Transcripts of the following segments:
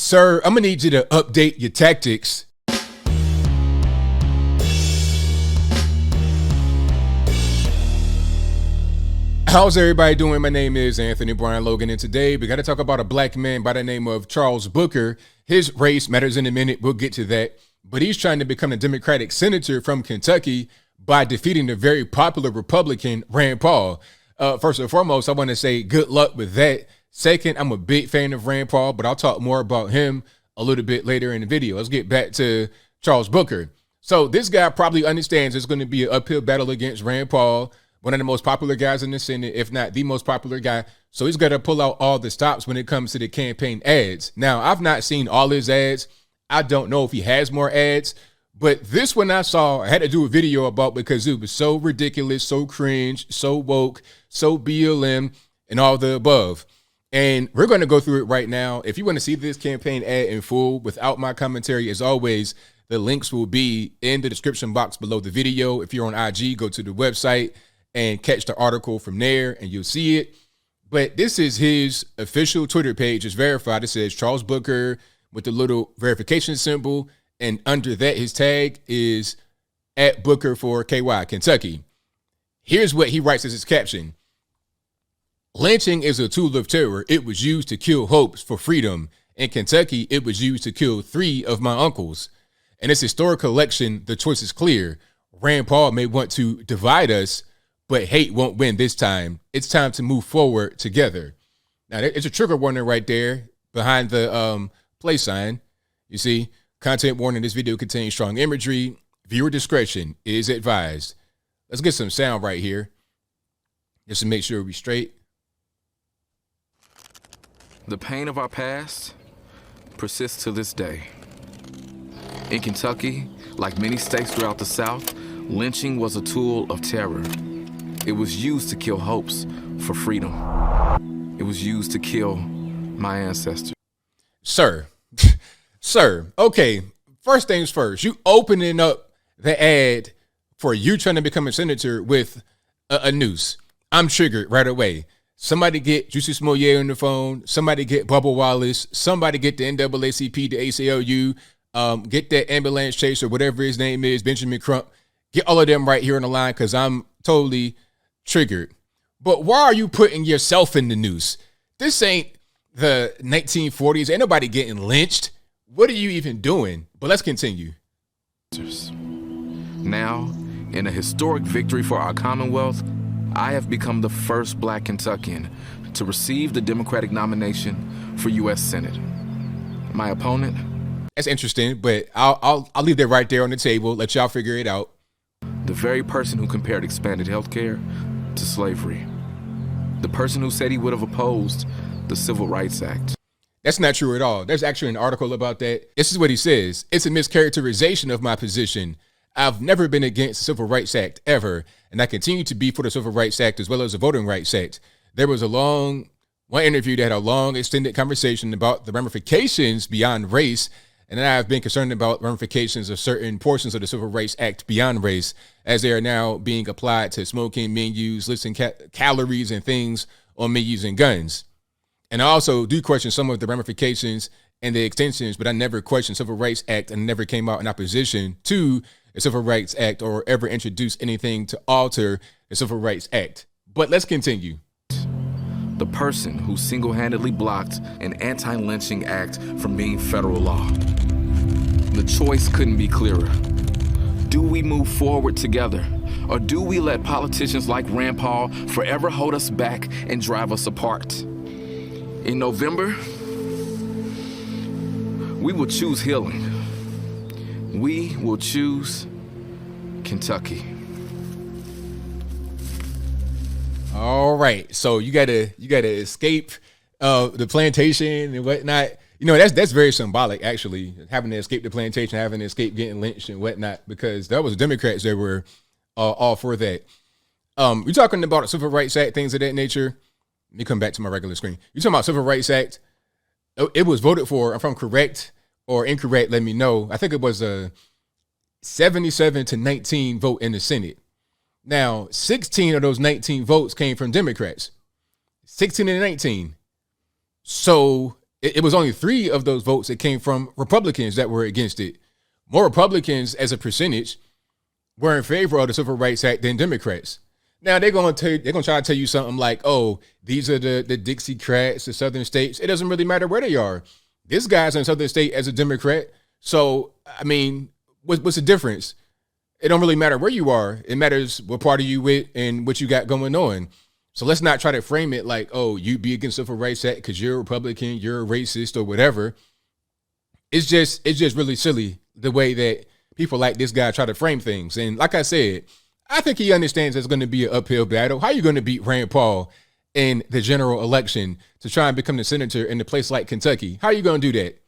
Sir, I'm gonna need you to update your tactics. How's everybody doing? My name is Anthony Brian Logan, and today we got to talk about a black man by the name of Charles Booker. His race matters in a minute. We'll get to that. But he's trying to become a Democratic senator from Kentucky by defeating the very popular Republican Rand Paul. First and foremost, I want to say good luck with that. Second, I'm a big fan of Rand Paul, but I'll talk more about him a little bit later in the video. Let's get back to Charles Booker. So this guy probably understands it's going to be an uphill battle against Rand Paul, one of the most popular guys in the Senate, if not the most popular guy. So he's got to pull out all the stops when it comes to the campaign ads. Now, I've not seen all his ads. I don't know if he has more ads, but this one I saw, I had to do a video about because it was so ridiculous, so cringe, so woke, so BLM, and all the above. And we're going to go through it right now. If you want to see this campaign ad in full without my commentary, as always, the links will be in the description box below the video. If you're on IG, go to the website and catch the article from there and you'll see it. But this is his official Twitter page. It's verified. It says Charles Booker with the little verification symbol. And under that, his tag is @Booker for KY, Kentucky. Here's what he writes as his caption. Lynching is a tool of terror. It was used to kill hopes for freedom. In Kentucky, it was used to kill 3 of my uncles. In this historic election, the choice is clear. Rand Paul may want to divide us, but hate won't win this time. It's time to move forward together. Now, it's a trigger warning right there behind the play sign. You see, content warning, this video contains strong imagery. Viewer discretion is advised. Let's get some sound right here, just to make sure we're straight. The pain of our past persists to this day. In Kentucky, like many states throughout the South, lynching was a tool of terror. It was used to kill hopes for freedom. It was used to kill my ancestors. Sir, okay, first things first, you opening up the ad for you trying to become a senator with a noose. I'm triggered right away. Somebody get Juicy Smollett on the phone. Somebody get Bubba Wallace. Somebody get the NAACP, the ACLU. Get that ambulance chaser, whatever his name is, Benjamin Crump. Get all of them right here on the line because I'm totally triggered. But why are you putting yourself in the noose? This ain't the 1940s. Ain't nobody getting lynched. What are you even doing? But let's continue. Now, in a historic victory for our Commonwealth, I have become the first Black Kentuckian to receive the Democratic nomination for U.S. Senate. My opponent? That's interesting, but I'll leave that right there on the table. Let y'all figure it out. The very person who compared expanded health care to slavery. The person who said he would have opposed the Civil Rights Act. That's not true at all. There's actually an article about that. This is what he says. It's a mischaracterization of my position. I've never been against the Civil Rights Act ever, and I continue to be for the Civil Rights Act as well as the Voting Rights Act. There was one interview that had a long, extended conversation about the ramifications beyond race, and I've been concerned about ramifications of certain portions of the Civil Rights Act beyond race, as they are now being applied to smoking menus, listing calories and things on menus and guns. And I also do question some of the ramifications and the extensions, but I never questioned Civil Rights Act and never came out in opposition to the Civil Rights Act or ever introduced anything to alter the Civil Rights Act. But let's continue. The person who single-handedly blocked an Antilynching Act from being federal law. The choice couldn't be clearer. Do we move forward together, or do we let politicians like Rand Paul forever hold us back and drive us apart? In November, we will choose healing. We will choose Kentucky. All right, so you gotta escape the plantation and whatnot. You know, that's very symbolic, actually, having to escape the plantation, having to escape getting lynched and whatnot, because that was Democrats that were all for that. You're talking about a Civil Rights Act, things of that nature. Let me come back to my regular screen. You're talking about Civil Rights Act. It was voted for. If I'm correct or incorrect, let me know. I think it was a 77-19 vote in the Senate. Now, 16 of those 19 votes came from Democrats. 16 and 19. So it was only 3 of those votes that came from Republicans that were against it. More Republicans as a percentage were in favor of the Civil Rights Act than Democrats. Now they're gonna try to tell you something like, oh, these are the Dixiecrats, the Southern states. It doesn't really matter where they are. This guy's in Southern state as a Democrat. So I mean, what's the difference? It don't really matter where you are. It matters what party you with and what you got going on. So let's not try to frame it like, oh, you be against Civil Rights Act because you're a Republican, you're a racist or whatever. It's just really silly the way that people like this guy try to frame things. And like I said, I think he understands there's going to be an uphill battle. How are you going to beat Rand Paul in the general election to try and become the senator in a place like Kentucky? How are you going to do that?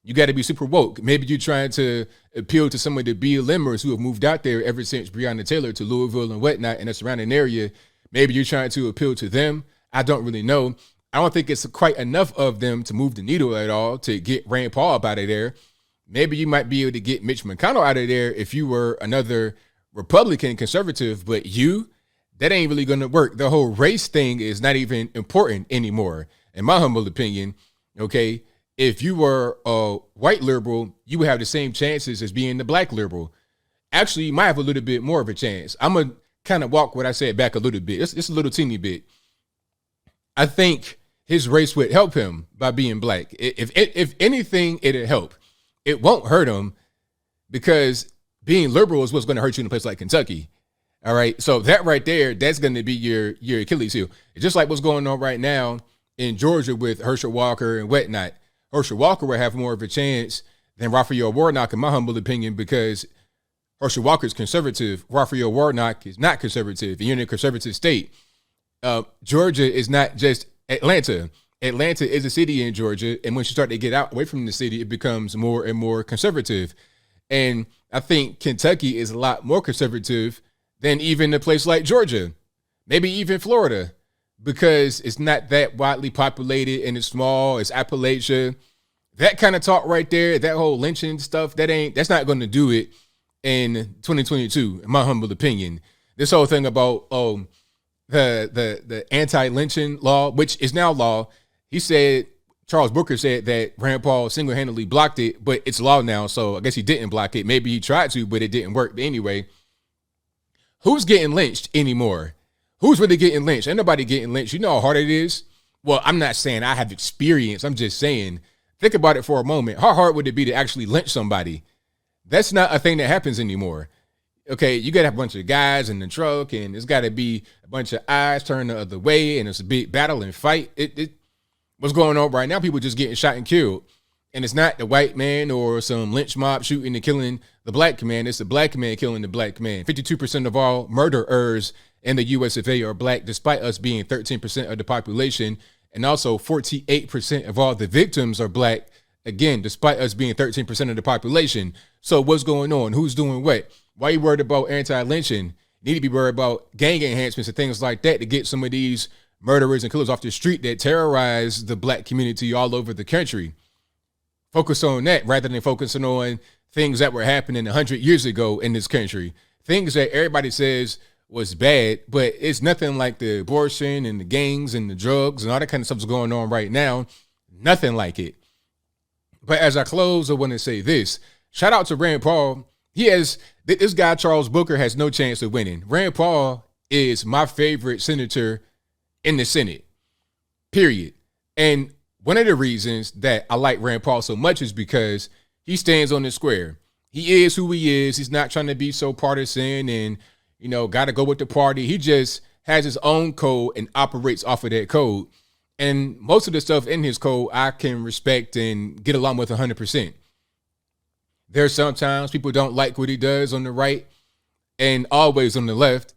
You got to be super woke. Maybe you're trying to appeal to some of the BLMers who have moved out there ever since Breonna Taylor to Louisville and whatnot in the surrounding area. Maybe you're trying to appeal to them. I don't really know. I don't think it's quite enough of them to move the needle at all to get Rand Paul up out of there. Maybe you might be able to get Mitch McConnell out of there if you were another Republican conservative, but that ain't really going to work. The whole race thing is not even important anymore, in my humble opinion. Okay, if you were a white liberal, you would have the same chances as being the black liberal. Actually, you might have a little bit more of a chance. I'm going to kind of walk what I said back a little bit. It's a little teeny bit. I think his race would help him by being black. If anything, it'll help. It won't hurt him because being liberal is what's going to hurt you in a place like Kentucky. All right. So that right there, that's going to be your Achilles heel. It's just like what's going on right now in Georgia with Herschel Walker and whatnot. Herschel Walker will have more of a chance than Raphael Warnock, in my humble opinion, because Herschel Walker is conservative. Raphael Warnock is not conservative. You're in a conservative state. Georgia is not just Atlanta. Atlanta is a city in Georgia, and once you start to get out away from the city, it becomes more and more conservative. And I think Kentucky is a lot more conservative than even a place like Georgia, maybe even Florida, because it's not that widely populated and it's small. It's Appalachia. That kind of talk right there, that whole lynching stuff, that's not going to do it in 2022, in my humble opinion. This whole thing about the anti-lynching law, which is now law. Charles Booker said that Rand Paul single-handedly blocked it, but it's law now, so I guess he didn't block it. Maybe he tried to, but it didn't work. But anyway, who's getting lynched anymore? Who's really getting lynched? Ain't nobody getting lynched. You know how hard it is? Well, I'm not saying I have experience. I'm just saying, think about it for a moment. How hard would it be to actually lynch somebody? That's not a thing that happens anymore. Okay, you got to have a bunch of guys in the truck, and there's got to be a bunch of eyes turned the other way, and it's a big battle and fight. What's going on right now? People just getting shot and killed. And it's not the white man or some lynch mob shooting and killing the black man. It's the black man killing the black man. 52% of all murderers in the US of A are black, despite us being 13% of the population. And also 48% of all the victims are black, again, despite us being 13% of the population. So what's going on? Who's doing what? Why are you worried about anti-lynching? You need to be worried about gang enhancements and things like that to get some of these murderers and killers off the street that terrorize the black community all over the country. Focus on that rather than focusing on things that were happening 100 years ago in this country. Things that everybody says was bad, but it's nothing like the abortion and the gangs and the drugs and all that kind of stuff's going on right now. Nothing like it. But as I close, I want to say this. Shout out to Rand Paul. This guy, Charles Booker, has no chance of winning. Rand Paul is my favorite senator in the Senate, period. And one of the reasons that I like Rand Paul so much is because he stands on the square. He is who he is. He's not trying to be so partisan and, got to go with the party. He just has his own code and operates off of that code. And most of the stuff in his code, I can respect and get along with 100%. There's sometimes people don't like what he does on the right and always on the left,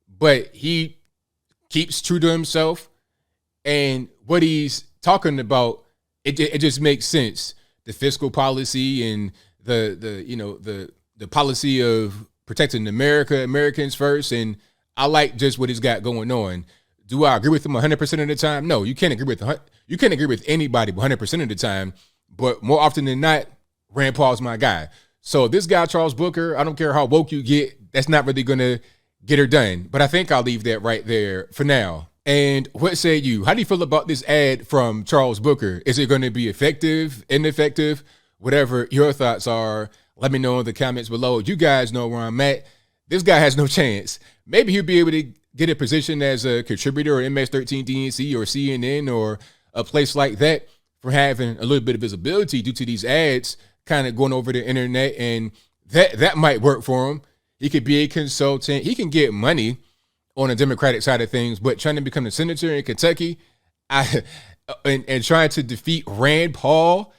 but he keeps true to himself, and what he's talking about, it just makes sense. The fiscal policy and the policy of protecting Americans first, and I like just what he's got going on. Do I agree with him 100% of the time? No, you can't agree with anybody 100% of the time, but more often than not, Rand Paul's my guy. So this guy, Charles Booker, I don't care how woke you get, that's not really going to get her done. But I think I'll leave that right there for now. And what say you? How do you feel about this ad from Charles Booker? Is it going to be effective, ineffective? Whatever your thoughts are, let me know in the comments below. You guys know where I'm at. This guy has no chance. Maybe he'll be able to get a position as a contributor or MS-13 DNC or CNN or a place like that for having a little bit of visibility due to these ads kind of going over the internet, and that might work for him. He could be a consultant. He can get money on the Democratic side of things, but trying to become a senator in Kentucky, and trying to defeat Rand Paul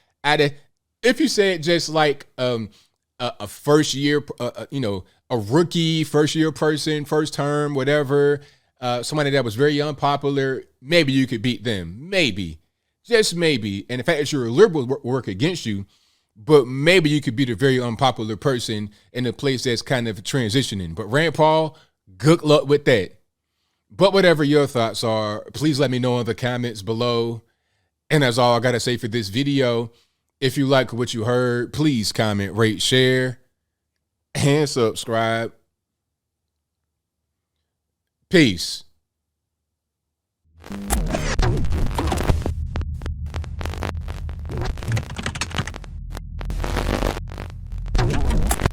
if you say it just like a first year, a rookie, first year person, first term, whatever, somebody that was very unpopular, maybe you could beat them. Maybe, just maybe. And the fact that you're a liberal work against you, but maybe you could beat a very unpopular person in a place that's kind of transitioning. But Rand Paul, good luck with that. But whatever your thoughts are, please let me know in the comments below. And that's all I got to say for this video. If you like what you heard, please comment, rate, share, and subscribe. Peace.